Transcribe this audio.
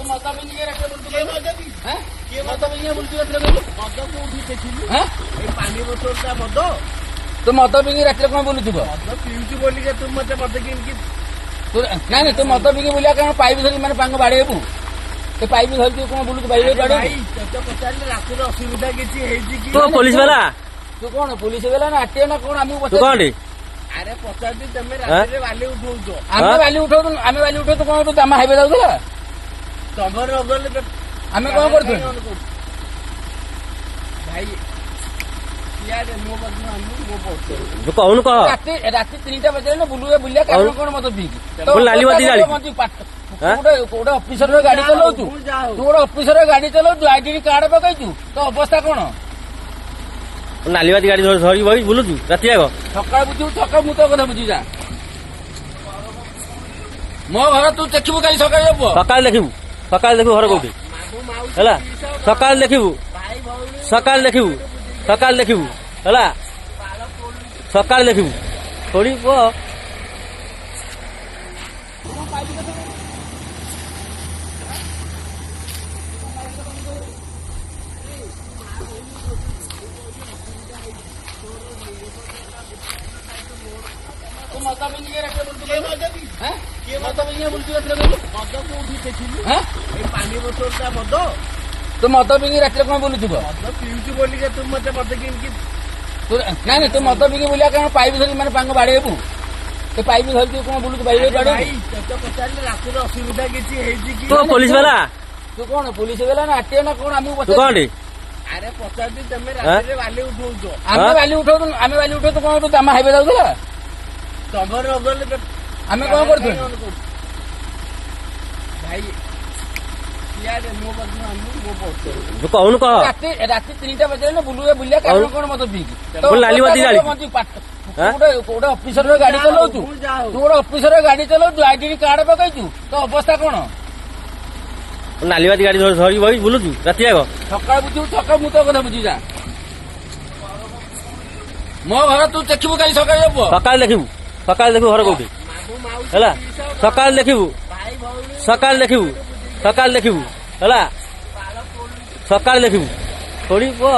मता भी नहीं रखे मत पानी बोतल मद तू मत पिंगी रात कौन बोलू मद पीऊँ बोल तू मत मत कि ना तू मत पिंगी बोलिया कारण पाइप धरी मैंने पांग बाड़ेबू तो पाइप धरती कौन बोलू बाड़े पचार रात असुविधा किसी तो पुलिस वाला तू कौन पुलिस वाला ना आटे ना कौन आम कौन अरे पचार तुम रात बाली उठाऊ आम बाली उठाऊ तो कौन आम हाईवे जाऊला तमर नगले आम कौन कर भाई कौन कह रात 3टा बजे ना बुलुए बुलिया कारण कौन मत पी लाली गोटे अफिसर गाड़ी चलाऊ तू गोटे अफिसर गाड़ी चलाऊ आईडी कार्ड पकईचु तो अवस्था कौन नालीबाती गाड़ी धरी बही बुलुचु राति आग सकाल बुझू सकाल मु तो कथा बुझी जा मो घर तू देखू काली सकाल देखू घर कौटी है सकाल देखू है सकाल देखू थोड़ी कह मत भी पानी बोतल मद तू मत पिंगी रात कौन बोलू मद पीऊँ बोल तू मत मत कि ना तू मत पिंगी बोलिया कारण पाइप धरी मैंने पांग बाड़ेबू तो पाइप धरती कौन बोलू बाड़े पचार रात असुविधा किसी तो पुलिस वाला तू कौन पुलिस वाला ना आटे ना कौन आम कौन अरे पचार तुम रात बाली उठाऊ आम बाली उठाऊ तो कौन आम हाईवे जाऊला तमर नगले आम कौन कर भाई कौन कह रात 3टा बजे ना बुलुए बुलिया कारण कौन मत पी लाली गोटे अफिसर गाड़ी चलाऊ तू गोटे अफिसर गाड़ी चलाऊ आईडी कार्ड पकईचु तो अवस्था कौन नालीबाती गाड़ी धरी बही बुलुचु राति आग सकाल बुझू सकाल मु तो कथा बुझी जा मो घर तू देखू काली सकाल देखू घर कौटी है सकाल देखू है सकाल देखू थोड़ी कह